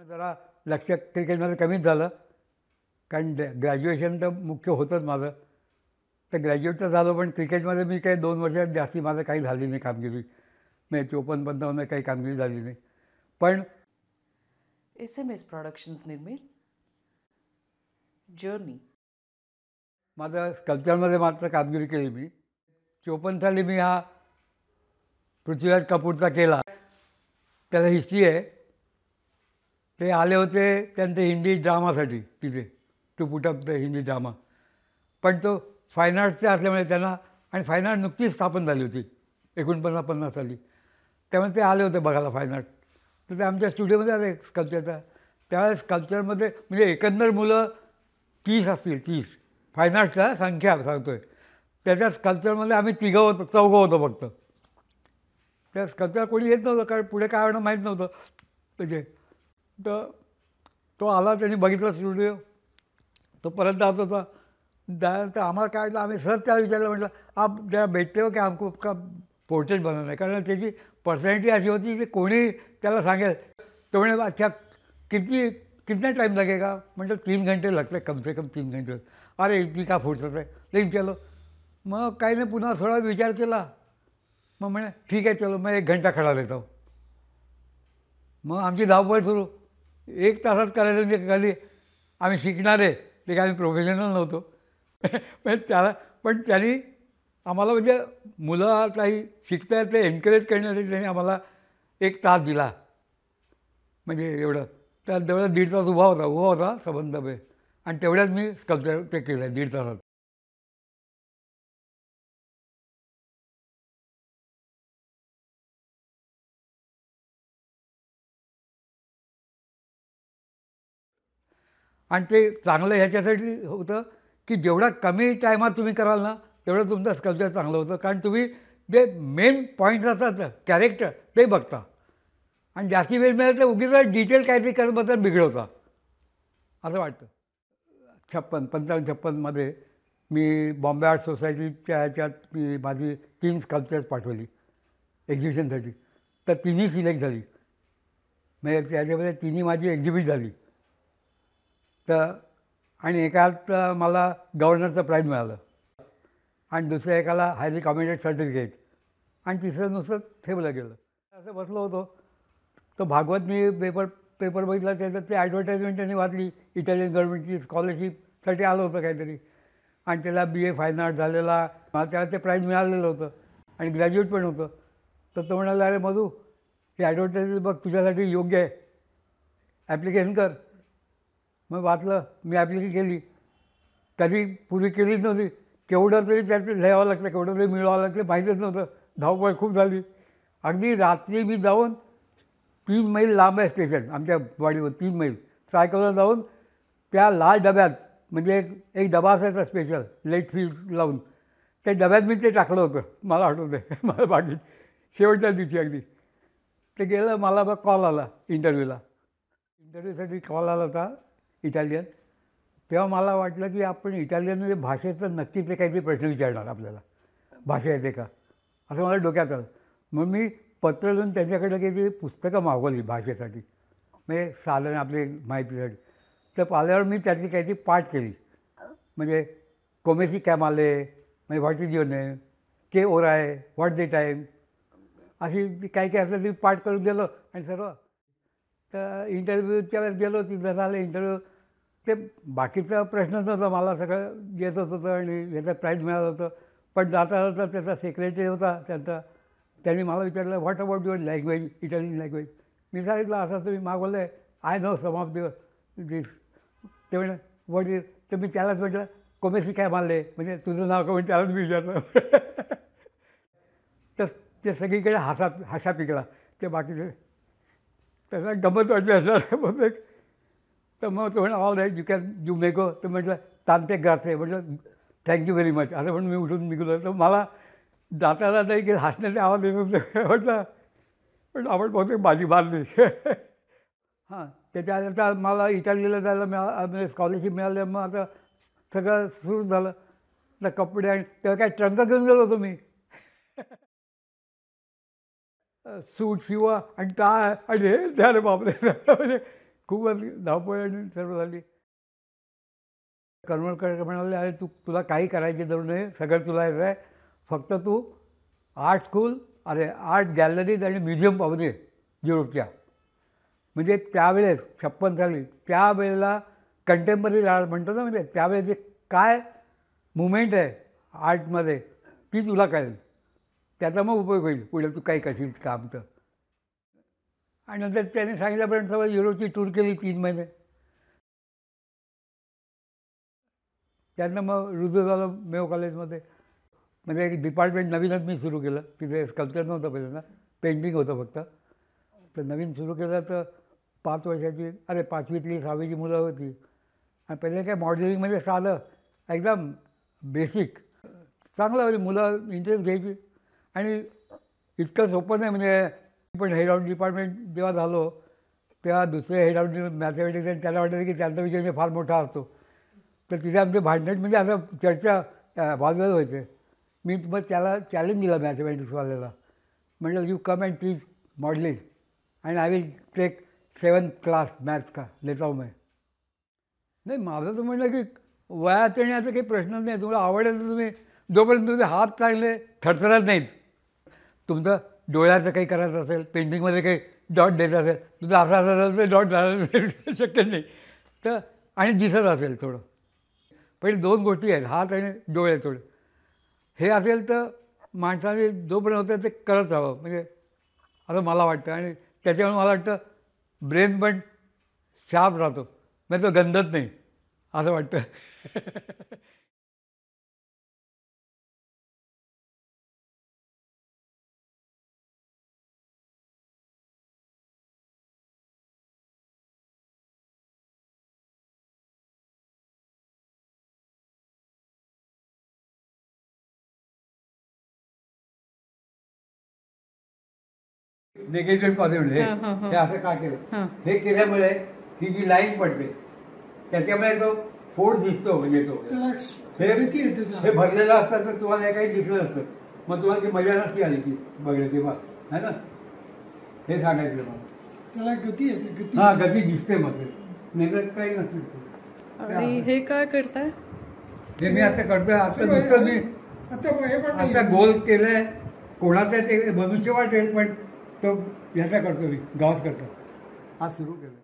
जरा लक्ष क्रिकेटमध्ये कमीच झालं, कारण ग्रॅज्युएशन तर मुख्य होतंच माझं. तर ग्रॅज्युएट तर झालो, पण क्रिकेटमध्ये मी काही 2 वर्षात जास्ती माझं काही झाली नाही कामगिरी. म्हणजे 54-55 काही कामगिरी झाली नाही. पण SMS Productions निर्मित जर्नी माझं स्कल्पचरमध्ये मात्र कामगिरी केली मी. 54 साली मी हा पृथ्वीराज कपूरचा केला. त्याला हिस्ट्री आहे. ते आले होते त्यांचे हिंदी ड्रामासाठी तिथे, to put up the Hindi drama. पण तो फाईन आर्ट्सचे असल्यामुळे त्यांना, आणि फाईन आर्ट नुकतीच स्थापन झाली होती 49-50 साली. त्यामुळे ते आले होते बघायला फाईन आर्ट. तर ते आमच्या स्टुडिओमध्ये आले स्कल्पचरचा. त्यावेळेस स्कल्पचरमध्ये म्हणजे एकंदर मुलं 30 असतील, 30 फाईन आर्टच्या संख्या सांगतो आहे. त्याच्या स्कल्पचरमध्ये आम्ही चौघं होतो फक्त. त्या स्कल्पचर कोणी येत नव्हतं, कारण पुढे काय होणं माहीत नव्हतं त्याचे. तर तो आला, त्यांनी बघितला स्टुडिओ. तो परत जात होता. तर आम्हाला काय वाटलं, आम्ही सहज त्याला विचारलं, म्हटलं आप जरा बैठते हो की हमको का पोर्ट्रेट बनाना आहे. कारण त्याची पर्सनॅलिटी अशी होती की कोणी त्याला सांगेल. तो म्हणे अच्छा कितना टाइम लगेगा. म्हटलं 3 घंटे लगते, कम से कम 3 घंटे. अरे इतकी का फुर्सत आहे, लेकिन चलो. मग काही नाही, पुन्हा थोडा विचार केला. मग म्हणे ठीक आहे चलो, मैं 1 घंटा खडा रहता हूँ. मग आमची धावपळ सुरू. 1 तासात करायचं म्हणजे कधी आम्ही शिकणारे, ते काय आम्ही प्रोफेशनल नव्हतो. पण त्यांनी आम्हाला म्हणजे मुलं काही शिकतायत ते एन्करेज करण्यासाठी त्यांनी आम्हाला 1 तास दिला. म्हणजे एवढं. तर तेवढं 1.5 तास उभा होता संबंधपणे. आणि तेवढ्यात मी स्कल्पचर ते केलं 1.5 तासात. आणि ते चांगलं ह्याच्यासाठी होतं की जेवढा कमी टायमात तुम्ही कराल ना, तेवढं तुमचं स्कल्पचर चांगलं होतं. कारण तुम्ही जे मेन पॉईंट्स असतात कॅरेक्टर ते बघता. आणि जास्ती वेळ मिळाला तर उगीच डिटेल काहीतरी करत बद्दल बिघडवता असं वाटतं. 55-56मध्ये मी बॉम्बे आर्ट सोसायटीच्या ह्याच्यात मी माझी 3 स्कल्पचर्स पाठवली एक्झिबिशनसाठी. तर तिन्ही सिलेक्ट झाली. म्हणजे त्याच्यामध्ये तिन्ही माझी एक्झिबिट झाली. तर आणि एकात मला गव्हर्नरचं प्राईज मिळालं, आणि दुसऱ्या एकाला हायली कॉमेंटेड सर्टिफिकेट, आणि तिसरं नुसतं ठेवलं गेलं. असं बसलो होतो. तर भागवत मी पेपर बघितला, त्याच्यात ते ॲडव्हर्टाईजमेंट त्यांनी वाचली. इटालियन गव्हर्नमेंटची स्कॉलरशिपसाठी आलं होतं काहीतरी, आणि त्याला BA फाईन आर्ट झालेला. मला त्याला ते प्राईज मिळालेलं होतं, आणि ग्रॅज्युएट पण होतं. तर तो म्हणाला, अरे मधू, हे ॲडव्हर्टाईज बघ, तुझ्यासाठी योग्य आहे, ॲप्लिकेशन कर. मग वाचलं, मी ॲप्लिकेशन केली. कधी पूर्वी केलीच नव्हती. केवढं तरी त्यात लिहावं लागतं, केवढं तरी मिळवावं लागतं, माहीतच नव्हतं. धावपळ खूप झाली. अगदी रात्री मी जाऊन 3 मैल लांब आहे स्टेशन आमच्या वाडीवर, 3 मैल सायकलवर जाऊन त्या लाल डब्यात, म्हणजे एक डबा असायचा स्पेशल लेट फी लावून, त्या डब्यात मी ते टाकलं होतं. मला आठवतं आहे मला बाकी शेवटच्या दिवशी अगदी ते गेलं. मला मग कॉल आला इंटरव्ह्यूसाठी कॉल आला होता इटालियन. तेव्हा मला वाटलं की आपण इटालियनमध्ये भाषेचं नक्की ते काहीतरी प्रश्न विचारणार आपल्याला, भाषा येते का असं मला डोक्यात आलं. मग मी पत्र लिहून त्यांच्याकडे काहीतरी पुस्तकं मागवली भाषेसाठी, म्हणजे साधारण आपली माहितीसाठी. तर आल्यावर मी त्यातली काहीतरी पाठ केली. म्हणजे कोमेसी कॅमाले, म्हणजे व्हॉट इज युअर नेम, के ओरा आहे, व्हॉट द टाईम, अशी काही असलं ती पाठ करून गेलो. आणि सर्व तर इंटरव्ह्यूच्या वेळेस गेलो, तिथं झालं इंटरव्ह्यू. ते बाकीचा प्रश्नच नव्हता, मला सगळं येतच होतं, आणि याचं प्राईज मिळालं होतं. पण जाता जाता त्याचा सेक्रेटरी होता त्यांचा, त्यांनी मला विचारलं, what about your language, Italian language. मी सांगितलं असं तुम्ही मागवलं आहे, I know some of this. ते म्हणे व्हॉट इज. तर मी त्यालाच म्हटलं कोमेसी काय मानले, म्हणजे तुझं नाव का, म्हणजे त्यालाच मी विचारलं. तर ते सगळीकडे हसा पिकला ते बाकीचे. त्याला गंमत वाटली असणार बहुतेक. तर मग तो म्हणा ऑल राईट यू मे गो. तर म्हटलं तांते ग्राचे, म्हटलं थँक्यू व्हेरी मच असं म्हणून मी उठून निघलो. तर मला जाता जाता की हसण्याचे आवाज येत होते. म्हटलं पण आपण बहुतेक बाजी मारली. हां, त्याच्यानंतर मला इटालीला जायला म्हणजे स्कॉलरशिप मिळाली. मग आता सगळं सुरू झालं. तर कपडे, आणि तेव्हा काय ट्रंक घेऊन गेलो होतो मी. सूट शिवा आणि टाय, आणि हे झालं बापरे. म्हणजे खूप धावपळ आणि सर्व झाली. करमरकर म्हणाले, अरे तुला काही करायची जरूर नाही, सगळं तुला येतं आहे, फक्त तू आर्ट स्कूल आर्ट गॅलरीज आणि म्युझियम पाहू दे युरोपच्या. म्हणजे त्यावेळेस 56 साली त्यावेळेला कंटेम्पररी आर्ट म्हणतो ना, म्हणजे त्यावेळेचे काय मुवमेंट आहे आर्टमध्ये ती तुला कळेल, त्याचा मग उपयोग होईल पुढे तू काही करशील काम तर. आणि नंतर त्याने सांगितल्यापर्यंत सगळं युरोपची टूर केली 3 महिने. त्यांना मग रुजू झालं मेयो कॉलेजमध्ये. म्हणजे एक डिपार्टमेंट नवीनच मी सुरू केलं. तिथे स्कल्पचर नव्हतं पहिल्यांदा, पेंटिंग होतं फक्त. तर नवीन सुरू केलं तर 5 वर्षाची 5वीतली 6वीची मुलं होती. आणि पहिले काय मॉडेलिंगमध्ये साधं एकदम बेसिक चांगलं म्हणजे मुलं इंटरेस्ट घ्यायची. आणि इतकं सोपं नाही म्हणजे. पण हेड ऑफ डिपार्टमेंट जेव्हा झालो तेव्हा दुसरे हेड ऑफ मॅथमॅटिक्स आणि त्याला वाटायचं की त्यांचा विषय म्हणजे फार मोठा असतो. तर तिथे आमचे भांडण म्हणजे आता चर्चा वादविवाद व्हायचे. मी मग त्याला चॅलेंज दिला मॅथमॅटिक्सवाल्याला. म्हटलं you come and teach modelling and I will take 7th class maths का लेता हूं मैं. नाही माझं तर म्हणलं की वयात येण्याचा काही प्रश्नच नाही. तुम्हाला आवड आहे तर तुम्ही जोपर्यंत तुमचे हात चांगले थरथरत नाहीत, तुमचं डोळ्याचं काही करायचं असेल, पेंटिंगमध्ये काही डॉट द्यायचं असेल, तुझं असं असेल तर डॉट झालं शक्य नाही तर. आणि दिसत असेल थोडं. पहिले 2 गोष्टी आहेत, हात आणि डोळे थोडे. हे असेल तर माणसाने जोपर्यंत होतं ते करत राहावं म्हणजे असं मला वाटतं. आणि त्याच्यामुळे मला वाटतं ब्रेन पण शार्प राहतो, म्हणजे तो गंधत नाही असं वाटतं. निगेटिव्ह पॉझिटिव्ह हे असं का केलं, हे केल्यामुळे ही जी लाईन पडते त्याच्यामुळे तो फोड दिसतो. म्हणजे तो हे भरलेलं असतं तर तुम्हाला हे काही दिसलं असतं, मग तुम्हाला ती मजा नसती आली की बघण्याची बा है ना. हे सांगायचं मला. त्याला गती येते. हां गती दिसते मग नाही तर काही नसते. आणि हे काय करताय? हे मी आता करतोय. आता नुसतं मी आता गोल केलंय. कोणाचं ते मनुष्य वाटेल पण तो ह्याचा करतो मी गावात करतो. आज सुरू केलं.